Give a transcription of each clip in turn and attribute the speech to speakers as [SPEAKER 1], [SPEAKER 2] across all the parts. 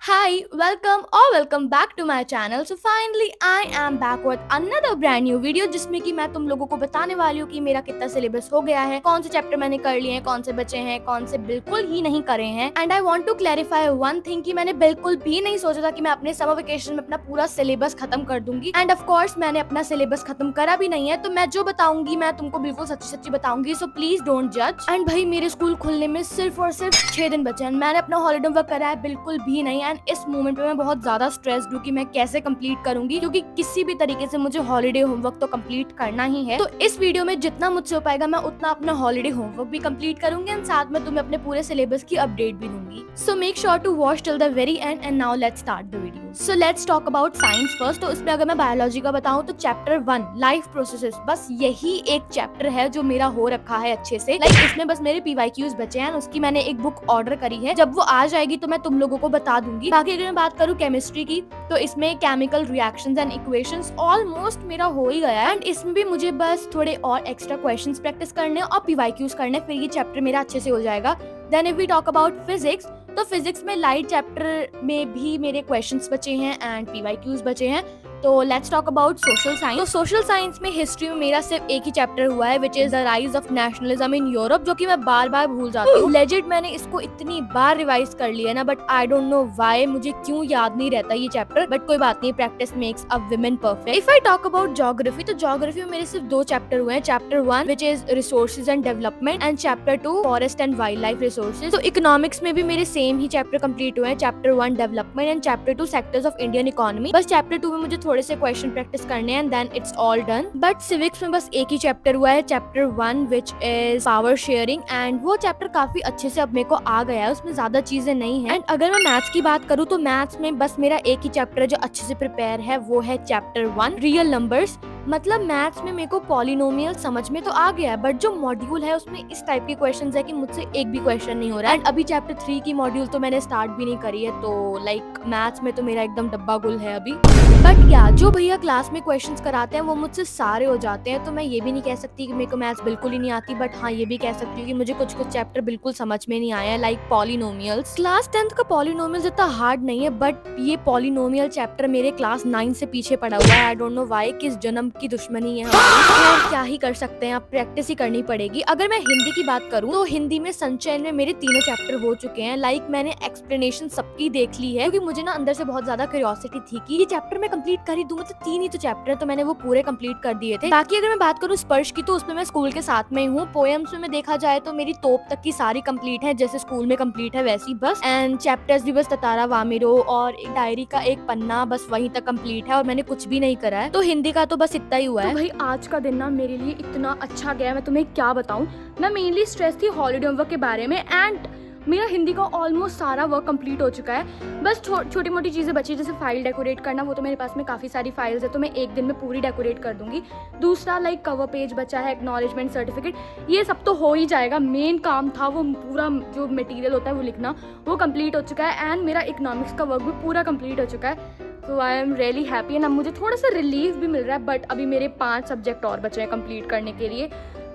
[SPEAKER 1] Hi, welcome or welcome back to my channel. So finally I am back with another brand new video जिसमें कि मैं तुम लोगों को बताने वाली हूँ कि मेरा कितना सिलेबस हो गया है, कौन से चैप्टर मैंने कर लिए हैं, कौन से बचे हैं, कौन से बिल्कुल ही नहीं करे हैं। And I want to clarify one thing कि मैंने बिल्कुल भी नहीं सोचा था कि मैं अपने समर वेकेशन में अपना पूरा सिलेबस खत्म कर दूंगी। एंड ऑफ कोर्स मैंने अपना सिलेबस खत्म करा भी नहीं है, तो मैं जो बताऊंगी मैं तुमको बिल्कुल सच्ची सच्ची बताऊंगी। सो प्लीज डोंट जज। एंड भाई मेरे स्कूल खुलने में सिर्फ और सिर्फ 6 दिन बचे हैं। मैंने अपना हॉलीडे वर्क करा है बिल्कुल भी नहीं। एंड इस मोमेंट पे मैं बहुत ज्यादा स्ट्रेस्ड हूँ कि मैं कैसे कंप्लीट करूंगी, क्योंकि किसी भी तरीके से मुझे हॉलीडे होमवर्क तो कंप्लीट करना ही है। तो इस वीडियो में जितना मुझसे हो पाएगा मैं उतना अपना हॉलीडे होमवर्क भी कंप्लीट करूंगी एंड साथ में तुम्हें अपने पूरे सिलेबस की अपडेट भी दूंगी। So make sure to watch till the very end now let's start the video. So let's talk about science first. तो इसमें अगर मैं बायोलॉजी का बताऊं तो चैप्टर 1 लाइफ प्रोसेसेस, बस यही एक चैप्टर है जो मेरा हो रखा है अच्छे से। लाइक इसमें बस मेरे पीवाईक्यूज बचे हैं। उसकी मैंने एक बुक ऑर्डर करी है, जब वो आ जाएगी तो मैं तुम लोगों को बता दूंगी। बाकी अगर मैं बात करूँ केमिस्ट्री की तो इसमें chemical reactions and equations almost मेरा हो ही गया है। एंड इसमें भी मुझे बस थोड़े और एक्स्ट्रा क्वेश्चंस प्रैक्टिस करने और पीवाईक्यूज करने, फिर ये चैप्टर मेरा अच्छे से हो जाएगा। Then if we talk about physics, तो फिजिक्स में लाइट चैप्टर में भी मेरे क्वेश्चंस बचे हैं एंड पीवाईक्यूज बचे हैं। तो let's talk about social science. तो सोशल साइंस में हिस्ट्री में मेरा सिर्फ एक ही चैप्टर हुआ है, which is the rise of nationalism in Europe, जो कि मैं बार बार भूल जाती हूँ। लेजिट मैंने इसको इतनी बार रिवाइज कर लिया ना, but I don't know why मुझे क्यों याद नहीं रहता ये चैप्टर। बट कोई बात नहीं, practice makes a woman perfect. If I talk about geography, तो ज्योग्राफी में मेरे सिर्फ 2 चैप्टर हुए हैं। Chapter 1 which is resources and development and chapter 2 forest and wild life resources. तो इकोनॉमिक्स में भी मेरे सेम ही चैप्टर कंप्लीट हुए हैं। Chapter 1 development and chapter 2 sectors of Indian economy. बस चैप्टर 2 में मुझे थोड़े से क्वेश्चन प्रैक्टिस करने हैं, then it's all done. But civics में बस एक ही चैप्टर हुआ है, chapter 1 which is power sharing, and वो चैप्टर काफी अच्छे से अब मेरे को आ गया है, उसमें ज्यादा चीजें नहीं है। एंड अगर मैं मैथ्स की बात करूँ तो मैथ्स में बस मेरा एक ही चैप्टर जो अच्छे से प्रिपेयर है, वो है चैप्टर 1 रियल नंबर्स। मतलब मैथ्स में मेरे को पॉलिनोमियल समझ में तो आ गया है, बट जो मॉड्यूल है उसमें इस टाइप के क्वेश्चंस है कि मुझसे एक भी क्वेश्चन नहीं हो रहा है। एंड अभी चैप्टर 3 की मॉड्यूल तो मैंने स्टार्ट भी नहीं करी है, तो लाइक मैथ्स में तो मेरा एकदम डब्बा गुल है अभी। बट क्या जो भैया क्लास में क्वेश्चंस कराते हैं वो मुझसे सारे हो जाते हैं, तो मैं ये भी नहीं कह सकती कि मेरे को मैथ्स बिल्कुल ही नहीं आती। बट हाँ, ये भी कह सकती हूँ कि मुझे कुछ कुछ चैप्टर बिल्कुल समझ में नहीं आया, लाइक पॉलिनोमियल्स। क्लास 10th का पॉलिनोमियल्स इतना हार्ड नहीं है, बट ये पॉलिनोमियल चैप्टर मेरे क्लास 9 से पीछे पड़ा हुआ है। आई डोंट नो व्हाई, किस जन्म की दुश्मनी है हमारी। और क्या ही कर सकते हैं, अब प्रैक्टिस ही करनी पड़ेगी। अगर मैं हिंदी की बात करूँ तो हिंदी में संचयन में मेरे तीनों चैप्टर हो चुके हैं। लाइक मैंने एक्सप्लेनेशन सबकी देख ली है, क्योंकि मुझे ना अंदर से बहुत ज्यादा क्यूरियोसिटी थी कि ये चैप्टर मैं कंप्लीट कर ही दूं। मतलब 3 ही तो चैप्टर है, तो मैंने वो पूरे कंप्लीट कर दिए थे। बाकी अगर मैं बात करूँ स्पर्श की, तो उसमें मैं स्कूल के साथ में हूँ। पोएम्स में देखा जाए तो मेरी तोप तक की सारी कंप्लीट है, जैसे स्कूल में कंप्लीट है वैसी बस। एंड चैप्टर्स भी बस ततारा वामिरो और एक डायरी का एक पन्ना, बस वहीं तक कंप्लीट है और मैंने कुछ भी नहीं करा है। तो हिंदी का तो बस इतना ही हुआ है।
[SPEAKER 2] तो भाई आज का दिन ना मेरे लिए इतना अच्छा गया, मैं तुम्हें क्या बताऊं। मैं मेनली स्ट्रेस थी हॉलीडे होमवर्क के बारे में, एंड मेरा हिंदी का ऑलमोस्ट सारा वर्क कंप्लीट हो चुका है। बस छोटी मोटी चीज़ें बची, जैसे फाइल डेकोरेट करना, वो तो मेरे पास में काफ़ी सारी फाइल्स है, तो मैं एक दिन में पूरी डेकोरेट कर दूंगी। दूसरा लाइक कवर पेज बचा है, एक्नॉलेजमेंट सर्टिफिकेट, ये सब तो हो ही जाएगा। मेन काम था वो पूरा जो मटेरियल होता है वो लिखना, वो कंप्लीट हो चुका है। एंड मेरा इकोनॉमिक्स का वर्क भी पूरा कंप्लीट हो चुका है। तो I am really happy and अब मुझे थोड़ा सा रिलीफ भी मिल रहा है। बट अभी मेरे 5 सब्जेक्ट और बचे हैं कंप्लीट करने के लिए,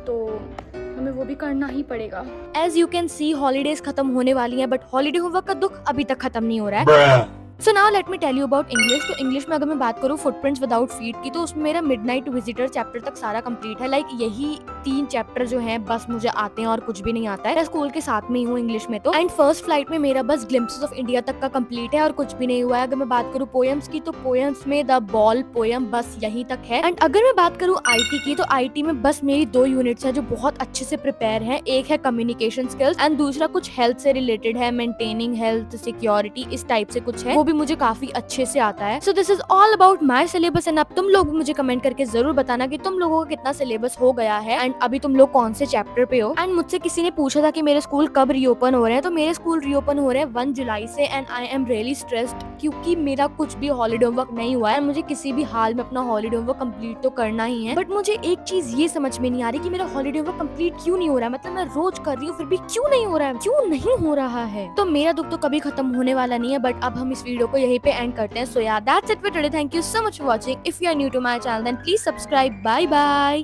[SPEAKER 2] तो हमें वो भी करना ही पड़ेगा।
[SPEAKER 1] As you can see holidays खत्म होने वाली हैं, बट हॉलीडे होमवर्क का दुख अभी तक खत्म नहीं हो रहा है। So now let me tell you about English. तो इंग्लिश में अगर मैं बात करूँ फुटप्रिंट्स विदाउट फीट की, तो उसमें मेरा मिडनाइट विजिटर चैप्टर तक सारा कंप्लीट है। लाइक यही 3 चैप्टर जो हैं बस मुझे आते हैं और कुछ भी नहीं आता है। मैं स्कूल के साथ में ही हूँ इंग्लिश में तो। एंड फर्स्ट फ्लाइट में मेरा बस ग्लिम्पसेस ऑफ इंडिया तक का कंप्लीट है और कुछ भी नहीं हुआ है। अगर मैं बात करूँ पोएम्स की, तो पोएम्स में द बॉल पोएम बस यहीं तक है। एंड अगर मैं बात करूँ आईटी की, तो आईटी में बस मेरी 2 यूनिट्स है जो बहुत अच्छे से प्रिपेयर है। एक है कम्युनिकेशन स्किल्स एंड दूसरा कुछ हेल्थ से रिलेटेड है, मेंटेनिंग हेल्थ सिक्योरिटी, इस टाइप से कुछ है, वो भी मुझे काफी अच्छे से आता है। So this is all about my syllabus. And अब तुम लोग मुझे कमेंट करके जरूर बताना कि तुम लोगों का कितना सिलेबस हो गया है एंड अभी तुम लोग कौन से चैप्टर पे हो। एंड मुझसे किसी ने पूछा था कि मेरे स्कूल कब रीओपन हो रहे हैं, तो मेरे स्कूल रीओपन हो रहे हैं 1 जुलाई से। And I am really stressed, क्योंकि मेरा कुछ भी हॉलीडे होमवर्क नहीं हुआ है। मुझे किसी भी हाल में अपना हॉलीडे होमवर्क कंप्लीट तो करना ही है, बट मुझे एक चीज ये समझ में नहीं आ रही कि मेरा हॉलीडे होमवर्क कंप्लीट क्यों नहीं हो रहा है। मतलब मैं रोज कर रही हूँ फिर भी क्यों नहीं हो रहा है, क्यों नहीं हो रहा है। तो मेरा दुख तो कभी खत्म होने वाला नहीं है। बट अब हम इस वीडियो को यहीं पे एंड करते हैं। सो यार, that's it for today. Thank you so much for watching. If you are new to my channel, then please subscribe. Bye bye.